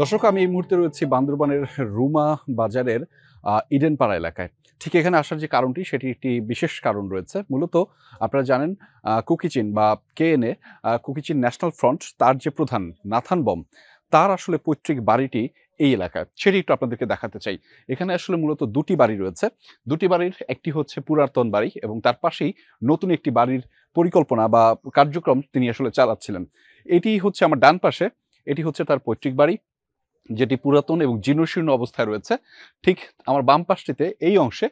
দর্শক, আমি এই মুহূর্তে রয়েছি বান্দরবানের রুমা বাজারের ইডেনপাড়া এলাকায়। ঠিক এখানে আসার যে কারণটি, সেটি একটি বিশেষ কারণ রয়েছে। মূলত আপনারা জানেন, কুকিচিন বা কেএনএ, কুকিচিন ন্যাশনাল ফ্রন্ট, তার যে প্রধান নাথান বম, তার আসলে পৈতৃক বাড়িটি এই এলাকায়। সেটি একটু আপনাদেরকে দেখাতে চাই। এখানে আসলে মূলত দুটি বাড়ি রয়েছে। দুটি বাড়ির একটি হচ্ছে পুরাতন বাড়ি এবং তার পাশেই নতুন একটি বাড়ির পরিকল্পনা বা কার্যক্রম তিনি আসলে চালাচ্ছিলেন। এটি হচ্ছে আমার ডান পাশে, এটি হচ্ছে তার পৈতৃক বাড়ি, যেটি পুরাতন এবং জীর্ণশীর্ণ অবস্থায় রয়েছে। ঠিক আমার বাম পাশটিতে এই অংশে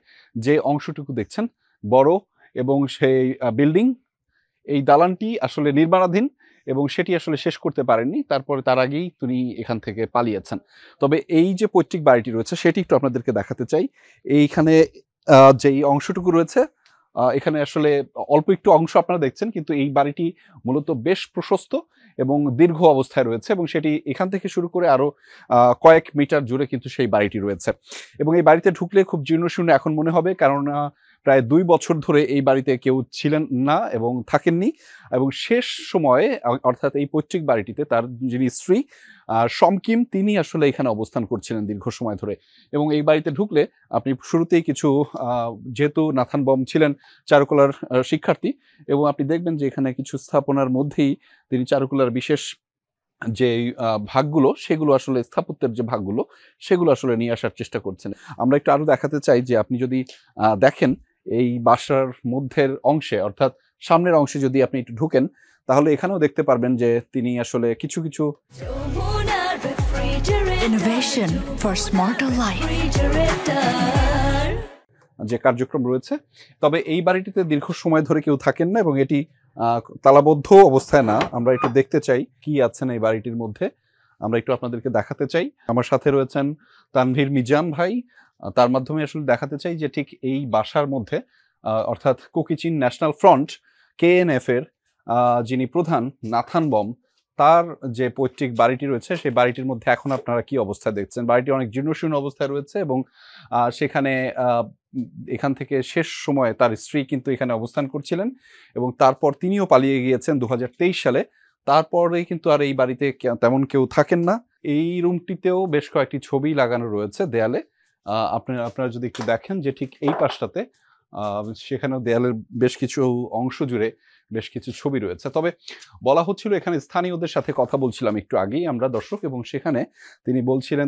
যে অংশটুকু দেখছেন বড় এবং সেই বিল্ডিং, এই দালানটি আসলে নির্মাণাধীন এবং সেটি আসলে শেষ করতে পারেননি। তারপরে তার আগেই তিনি এখান থেকে পালিয়েছেন। তবে এই যে পৈতৃক বাড়িটি রয়েছে সেটি একটু আপনাদেরকে দেখাতে চাই। এইখানে যেই অংশটুকু রয়েছে, এখানে আসলে অল্প একটু অংশ আপনারা দেখছেন, কিন্তু এই বাড়িটি মূলত বেশ প্রশস্ত এবং দীর্ঘ অবস্থায় রয়েছে এবং সেটি এখান থেকে শুরু করে আরো কয়েক মিটার জুড়ে কিন্তু সেই বাড়িটি রয়েছে। এবং এই বাড়িতে ঢুকলে খুব জীর্ণশীর্ণ এখন মনে হবে, কারণ প্রায় ২ বছর ধরে এই বাড়িতে কেউ ছিলেন না এবং থাকেননি। এবং শেষ সময়ে অর্থাৎ এই পৈতৃক বাড়িটিতে তার যিনি স্ত্রী সমকিম, তিনি আসলে এখানে অবস্থান করছিলেন দীর্ঘ সময় ধরে। এবং এই বাড়িতে ঢুকলে আপনি শুরুতেই কিছু যেহেতু নাথান বম ছিলেন চারুকলার শিক্ষার্থী, এবং আপনি দেখবেন যে এখানে কিছু স্থাপনার মধ্যেই তিনি চারুকলার বিশেষ যে ভাগগুলো, সেগুলো আসলে স্থাপত্যের যে ভাগগুলো, সেগুলো আসলে নিয়ে আসার চেষ্টা করছেন। আমরা একটু আরো দেখাতে চাই যে আপনি যদি দেখেন এই বাসার মধ্যের অংশে, অর্থাৎ সামনের অংশে যদি আপনি একটু ঢুকেন, তাহলে এখানেও দেখতে পারবেন যে তিনি আসলে কিছু কিছু Innovation for smarter life. যে কার্যক্রম রয়েছে। তবে এই বাড়িটিতে দীর্ঘ সময় ধরে কেউ থাকেন না এবং এটি তালাবদ্ধ অবস্থায় না। আমরা একটু দেখতে চাই কি আছেন এই বাড়িটির মধ্যে, আমরা একটু আপনাদেরকে দেখাতে চাই। আমার সাথে রয়েছেন তানভীর মিজান ভাই। তার মাধ্যমে আসলে দেখাতে চাই যে ঠিক এই বাসার মধ্যে, অর্থাৎ কুকিচিন ন্যাশনাল ফ্রন্ট কেএনএফ এর যিনি প্রধান নাথান বম, তার যে পৈতৃক বাড়িটি রয়েছে সেই বাড়িটির মধ্যে এখন আপনারা কি অবস্থায় দেখছেন। বাড়িটি অনেক জীর্ণশীর্ণ অবস্থায় রয়েছে এবং সেখানে এখান থেকে শেষ সময়ে তার স্ত্রী কিন্তু এখানে অবস্থান করছিলেন এবং তারপর তিনিও পালিয়ে গিয়েছেন ২০২৩ সালে। তারপরে কিন্তু আর এই বাড়িতে তেমন কেউ থাকেন না। এই রুমটিতেও বেশ কয়েকটি ছবি লাগানো রয়েছে দেয়ালে। আপনারা যদি একটু দেখেন যে ঠিক এই পাশটাতে সেখানেও দেয়ালের বেশ কিছু অংশ জুড়ে বেশ কিছু ছবি রয়েছে। তবে বলা হচ্ছিল, এখানে স্থানীয়দের সাথে কথা বলছিলাম একটু আগেই আমরা দর্শক, এবং সেখানে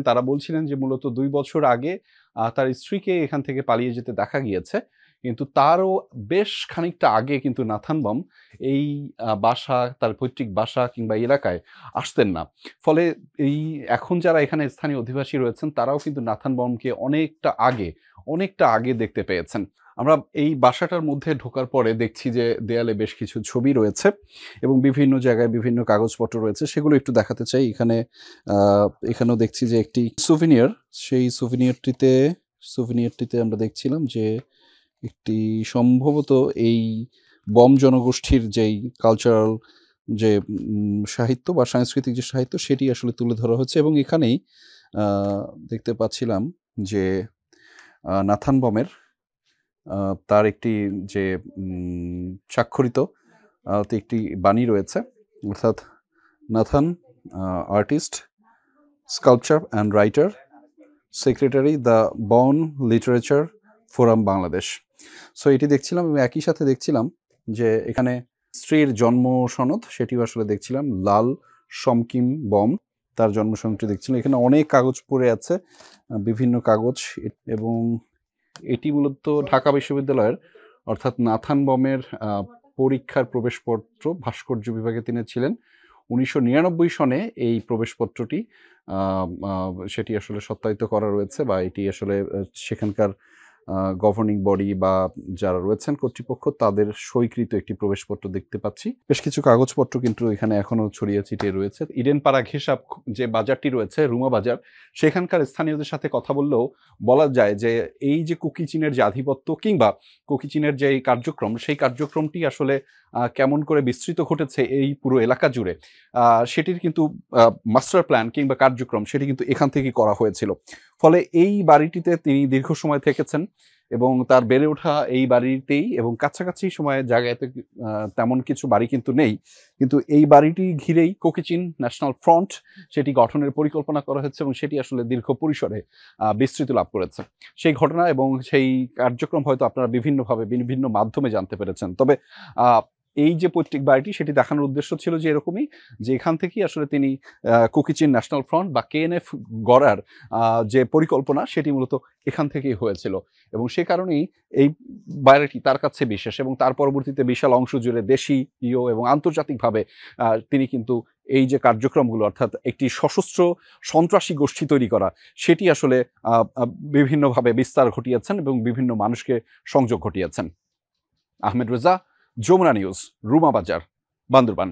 তারা বলছিলেন যে মূলত ২ বছর আগে তার স্ত্রীকে এখান থেকে পালিয়ে যেতে দেখা গিয়েছে, কিন্তু তারও বেশ খানিকটা আগে কিন্তু নাথান বম এই বাসা, তার পৈতৃক বাসা কিংবা এলাকায় আসতেন না। ফলে এই এখন যারা এখানে স্থানীয় অধিবাসী রয়েছেন, তারাও কিন্তু নাথান বমকে অনেকটা আগে দেখতে পেয়েছেন। আমরা এই বাসাটার মধ্যে ঢোকার পরে দেখছি যে দেয়ালে বেশ কিছু ছবি রয়েছে এবং বিভিন্ন জায়গায় বিভিন্ন কাগজপত্র রয়েছে, সেগুলো একটু দেখাতে চাই। এখানেও দেখছি যে একটি সুভিনিয়ার, সেই সুভিনিয়ারটিতে আমরা দেখছিলাম যে একটি সম্ভবত এই বম জনগোষ্ঠীর যেই কালচারাল যে সাহিত্য বা সাংস্কৃতিক যে সাহিত্য, সেটি আসলে তুলে ধরা হচ্ছে। এবং এখানেই দেখতে পাচ্ছিলাম যে নাথান বমের তার একটি যে স্বাক্ষরিত একটি বাণী রয়েছে, অর্থাৎ Nathan artist, sculpture and writer, secretary the বন লিটারেচার ফোরাম বাংলাদেশ। সো এটি দেখছিলাম এবং একই সাথে দেখছিলাম যে এখানে স্ত্রীর জন্ম সনদ, সেটিও আসলে দেখছিলাম। লাল সমকিম বম, তার জন্ম সনদটি দেখছিলাম। এখানে অনেক কাগজ পড়ে আছে, বিভিন্ন কাগজ, এবং এটি মূলত ঢাকা বিশ্ববিদ্যালয়ের, অর্থাৎ নাথান বমের পরীক্ষার প্রবেশপত্র, ভাস্কর্য বিভাগে তিনি ছিলেন। ১৯৯৯ সনে এই প্রবেশপত্রটি সেটি আসলে সত্যায়িত করা রয়েছে, বা এটি আসলে সেখানকার গভর্নিং বডি বা যারা রয়েছেন কর্তৃপক্ষ, তাদের সইকৃত একটি প্রবেশপত্র দেখতে পাচ্ছি। বেশ কিছু কাগজপত্র কিন্তু এখানে এখনো ছড়িয়ে ছিটিয়ে রয়েছে। ইডেনপাড়া ঘেঁষা যে বাজারটি রয়েছে, রুমা বাজার, সেখানকার স্থানীয়দের সাথে কথা বললেও বলা যায় যে এই যে কুকিচিনের যে আধিপত্য কিংবা কুকিচিনের যে কার্যক্রম, সেই কার্যক্রমটি আসলে কেমন করে বিস্তৃত ঘটেছে এই পুরো এলাকা জুড়ে, সেটির কিন্তু মাস্টার প্ল্যান কিংবা কার্যক্রম সেটি কিন্তু এখান থেকেই করা হয়েছিল। ফলে এই বাড়িটিতে তিনি দীর্ঘ সময় থেকেছেন এবং তার বেড়ে ওঠা এই বাড়িতেই এবং কাছাকাছি সময়ের জায়গাতে তেমন কিছু বাড়ি কিন্তু নেই, কিন্তু এই বাড়িটি ঘিরেই কোকিচিন ন্যাশনাল ফ্রন্ট সেটি গঠনের পরিকল্পনা করা হয়েছে এবং সেটি আসলে দীর্ঘ পরিসরে বিস্তৃতি লাভ করেছে। সেই ঘটনা এবং সেই কার্যক্রম হয়তো আপনারা বিভিন্নভাবে বিভিন্ন মাধ্যমে জানতে পেরেছেন। তবে এই যে পৈতৃক বাড়িটি সেটি দেখানোর উদ্দেশ্য ছিল যে এরকমই, যে এখান থেকেই আসলে তিনি কোকিচিন ন্যাশনাল ফ্রন্ট বা কেএনএফ গড়ার যে পরিকল্পনা সেটি মূলত এখান থেকেই হয়েছিল এবং সে কারণেই এই বাড়িটি তার কাছে বিশেষ এবং তার পরবর্তীতে বিশাল অংশ জুড়ে দেশীয় এবং আন্তর্জাতিকভাবে তিনি কিন্তু এই যে কার্যক্রমগুলো অর্থাৎ একটি সশস্ত্র সন্ত্রাসী গোষ্ঠী তৈরি করা সেটি আসলে বিভিন্নভাবে বিস্তার ঘটিয়েছেন এবং বিভিন্ন মানুষকে সংযোগ ঘটিয়েছেন। আহমেদ রেজা, যমুনা নিউজ, রুমা বাজার, বান্দরবান।